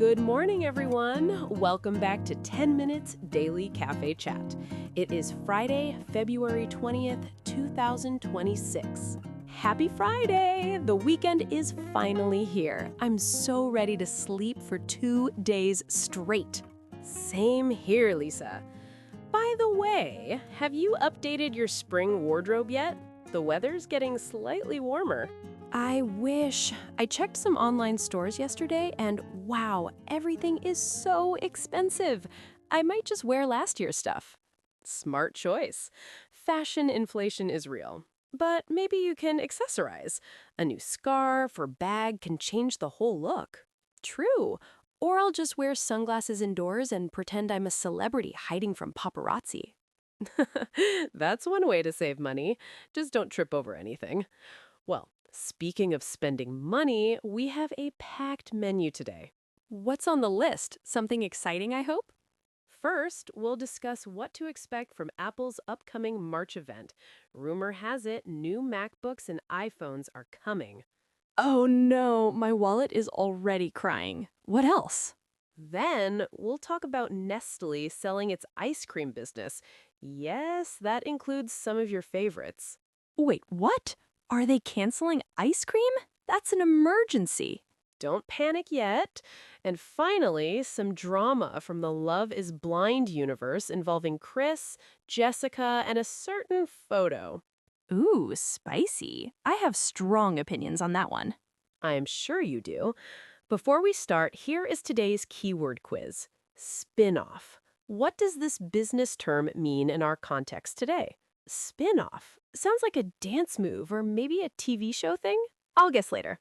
Good morning, everyone. Welcome back to 10 Minutes Daily Cafe Chat. It is Friday, February 20th, 2026. Happy Friday! The weekend is finally here. I'm so ready to sleep for 2 days straight. Same here, Lisa. By the way, have you updated your spring wardrobe yet? The weather's getting slightly warmer. I wish. I checked some online stores yesterday and wow, everything is so expensive. I might just wear last year's stuff. Smart choice. Fashion inflation is real. But maybe you can accessorize. A new scarf or bag can change the whole look. True. Or I'll just wear sunglasses indoors and pretend I'm a celebrity hiding from paparazzi. That's one way to save money. Just don't trip over anything. Well, speaking of spending money, we have a packed menu today. What's on the list? Something exciting, I hope? First, we'll discuss what to expect from Apple's upcoming March event. Rumor has it new MacBooks and iPhones are coming. Oh no, my wallet is already crying. What else? Then, we'll talk about Nestle selling its ice cream business. Yes, that includes some of your favorites. Wait, what? Are they canceling ice cream? That's an emergency. Don't panic yet. And finally, some drama from the Love is Blind universe involving Chris, Jessica, and a certain photo. Ooh, spicy. I have strong opinions on that one. I'm sure you do. Before we start, here is today's keyword quiz. Spin-off. What does this business term mean in our context today? Spin-off. Sounds like a dance move or maybe a TV show thing? I'll guess later.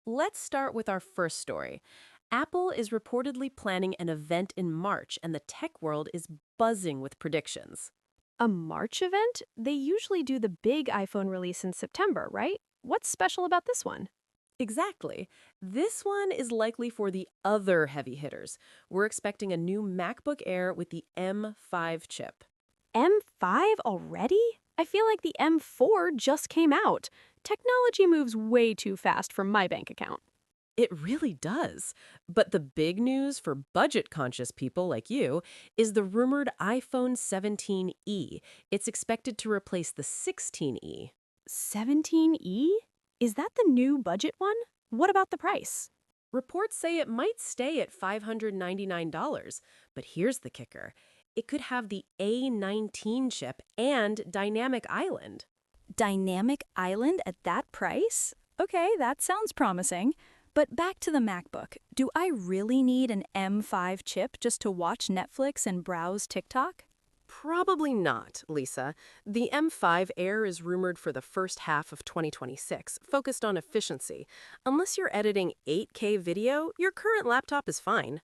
Let's start with our first story. Apple is reportedly planning an event in March, and the tech world is buzzing with predictions. A March event? They usually do the big iPhone release in September, right? What's special about this one? Exactly. This one is likely for the other heavy hitters. We're expecting a new MacBook Air with the M5 chip. M5 already? I feel like the M4 just came out. Technology moves way too fast for my bank account. It really does. But the big news for budget-conscious people like you is the rumored iPhone 17e. It's expected to replace the 16e. 17e? Is that the new budget one? What about the price? Reports say it might stay at $599, but here's the kicker. It could have the A19 chip and Dynamic Island. Dynamic Island at that price? Okay, that sounds promising. But back to the MacBook. Do I really need an M5 chip just to watch Netflix and browse TikTok? Probably not, Lisa. The M5 Air is rumored for the first half of 2026, focused on efficiency. Unless you're editing 8K video, your current laptop is fine.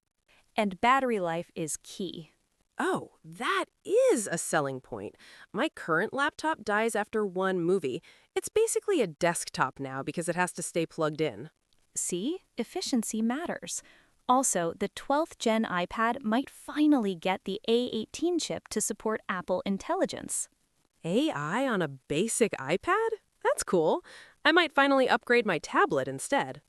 And battery life is key. Oh, that is a selling point. My current laptop dies after one movie. It's basically a desktop now because it has to stay plugged in. See? Efficiency matters. Also, the 12th Gen iPad might finally get the A18 chip to support Apple Intelligence. AI on a basic iPad? That's cool. I might finally upgrade my tablet instead.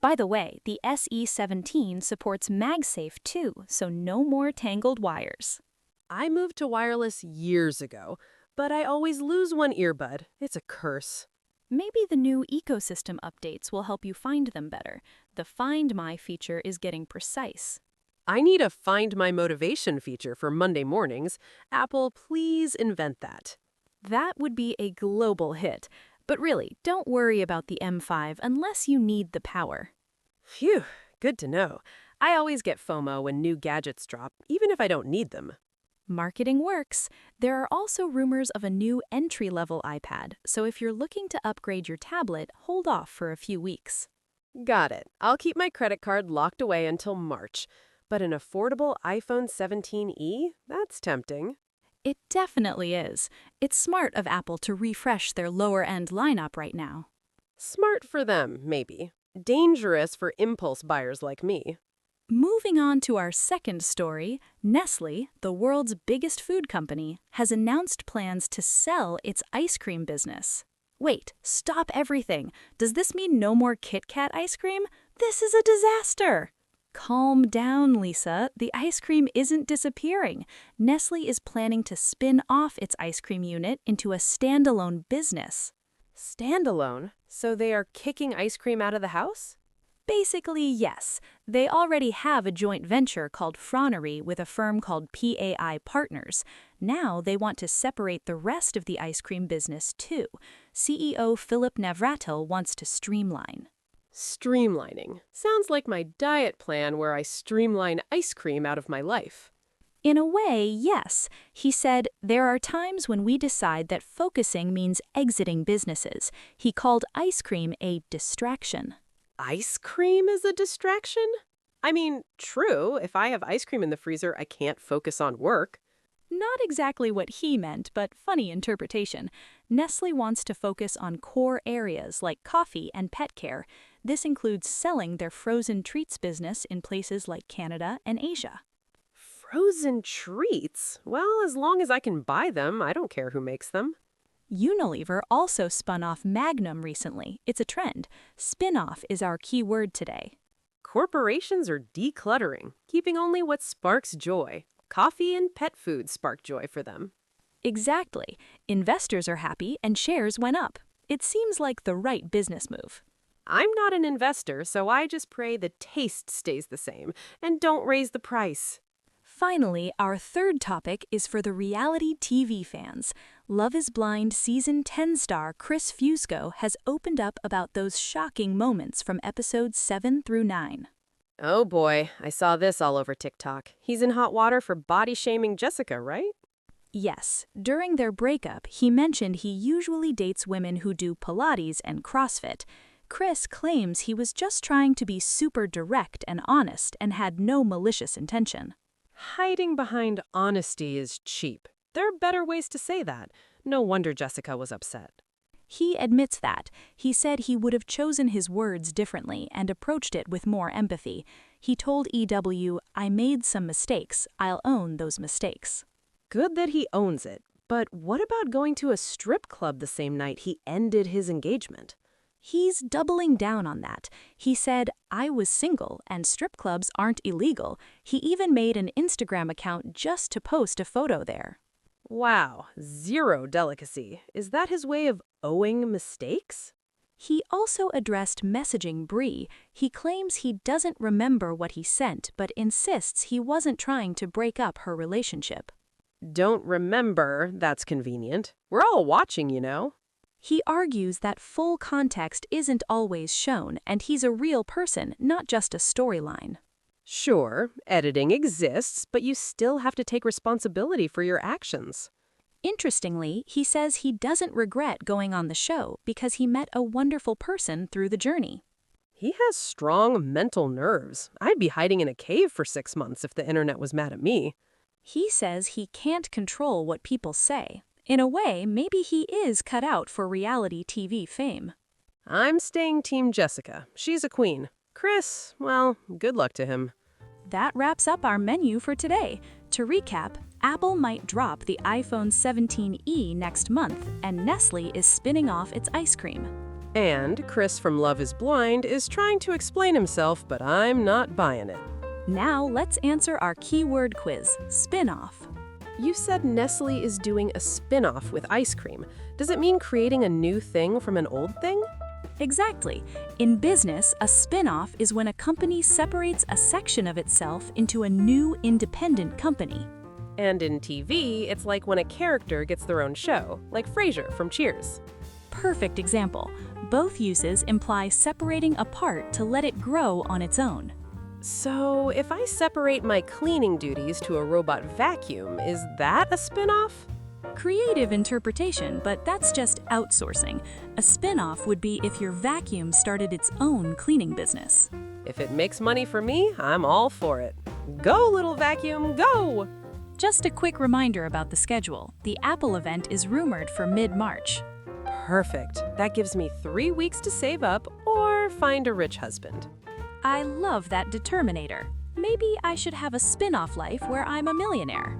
By the way, the SE17 supports MagSafe too, so no more tangled wires. I moved to wireless years ago, but I always lose one earbud. It's a curse. Maybe the new ecosystem updates will help you find them better. The Find My feature is getting precise. I need a Find My Motivation feature for Monday mornings. Apple, please invent that. That would be a global hit. But really, don't worry about the M5 unless you need the power. Phew, good to know. I always get FOMO when new gadgets drop, even if I don't need them. Marketing works. There are also rumors of a new entry-level iPad, so if you're looking to upgrade your tablet, hold off for a few weeks. Got it. I'll keep my credit card locked away until March. But an affordable iPhone 17e? That's tempting. It definitely is. It's smart of Apple to refresh their lower-end lineup right now. Smart for them, maybe. Dangerous for impulse buyers like me. Moving on to our second story, Nestle, the world's biggest food company, has announced plans to sell its ice cream business. Wait, stop everything. Does this mean no more KitKat ice cream? This is a disaster. Calm down, Lisa. The ice cream isn't disappearing. Nestle is planning to spin off its ice cream unit into a standalone business. Standalone? So they are kicking ice cream out of the house? Basically, yes. They already have a joint venture called Fronnery with a firm called PAI Partners. Now they want to separate the rest of the ice cream business too. CEO Philip Navratil wants to streamline. Streamlining. Sounds like my diet plan where I streamline ice cream out of my life. In a way, yes. He said, there are times when we decide that focusing means exiting businesses. He called ice cream a distraction. Ice cream is a distraction? I mean, true, if I have ice cream in the freezer, I can't focus on work. Not exactly what he meant, but funny interpretation. Nestle wants to focus on core areas like coffee and pet care. This includes selling their frozen treats business in places like Canada and Asia. Frozen treats? Well, as long as I can buy them, I don't care who makes them. Unilever also spun off Magnum recently. It's a trend. Spin-off is our key word today. Corporations are decluttering, keeping only what sparks joy. Coffee and pet food spark joy for them. Exactly. Investors are happy and shares went up. It seems like the right business move. I'm not an investor, so I just pray the taste stays the same and don't raise the price. Finally, our third topic is for the reality TV fans. Love is Blind Season 10 star Chris Fusco has opened up about those shocking moments from episodes 7 through 9. Oh boy, I saw this all over TikTok. He's in hot water for body-shaming Jessica, right? Yes, during their breakup, he mentioned he usually dates women who do Pilates and CrossFit. Chris claims he was just trying to be super direct and honest and had no malicious intention. Hiding behind honesty is cheap. There are better ways to say that. No wonder Jessica was upset. He admits that. He said he would have chosen his words differently and approached it with more empathy. He told EW, "I made some mistakes. I'll own those mistakes." Good that he owns it. But what about going to a strip club the same night he ended his engagement? He's doubling down on that. He said, "I was single and strip clubs aren't illegal." He even made an Instagram account just to post a photo there. Wow, zero delicacy. Is that his way of owing mistakes? He also addressed messaging Brie. He claims he doesn't remember what he sent, but insists he wasn't trying to break up her relationship. Don't remember, that's convenient. We're all watching, you know. He argues that full context isn't always shown, and he's a real person, not just a storyline. Sure, editing exists, but you still have to take responsibility for your actions. Interestingly, he says he doesn't regret going on the show because he met a wonderful person through the journey. He has strong mental nerves. I'd be hiding in a cave for 6 months if the internet was mad at me. He says he can't control what people say. In a way, maybe he is cut out for reality TV fame. I'm staying Team Jessica. She's a queen. Chris, well, good luck to him. That wraps up our menu for today. To recap, Apple might drop the iPhone 17e next month, and Nestle is spinning off its ice cream. And Chris from Love is Blind is trying to explain himself, but I'm not buying it. Now let's answer our keyword quiz, spin-off. You said Nestle is doing a spin-off with ice cream. Does it mean creating a new thing from an old thing? Exactly. In business, a spin-off is when a company separates a section of itself into a new independent company. And in TV, it's like when a character gets their own show, like Frasier from Cheers. Perfect example. Both uses imply separating a part to let it grow on its own. So, if I separate my cleaning duties to a robot vacuum, is that a spin-off? Creative interpretation, but that's just outsourcing. A spin-off would be if your vacuum started its own cleaning business. If it makes money for me, I'm all for it. Go, little vacuum, go! Just a quick reminder about the schedule. The Apple event is rumored for mid-March. Perfect. That gives me 3 weeks to save up or find a rich husband. I love that determinator. Maybe I should have a spin-off life where I'm a millionaire.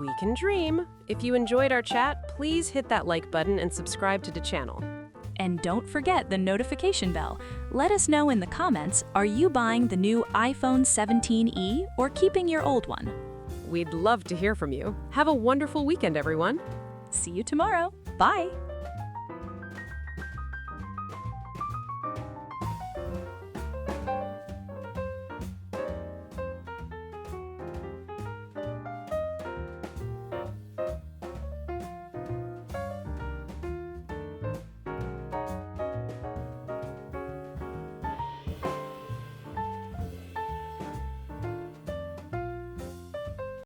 We can dream. If you enjoyed our chat, please hit that like button and subscribe to the channel. And don't forget the notification bell. Let us know in the comments, are you buying the new iPhone 17e or keeping your old one? We'd love to hear from you. Have a wonderful weekend, everyone. See you tomorrow. Bye!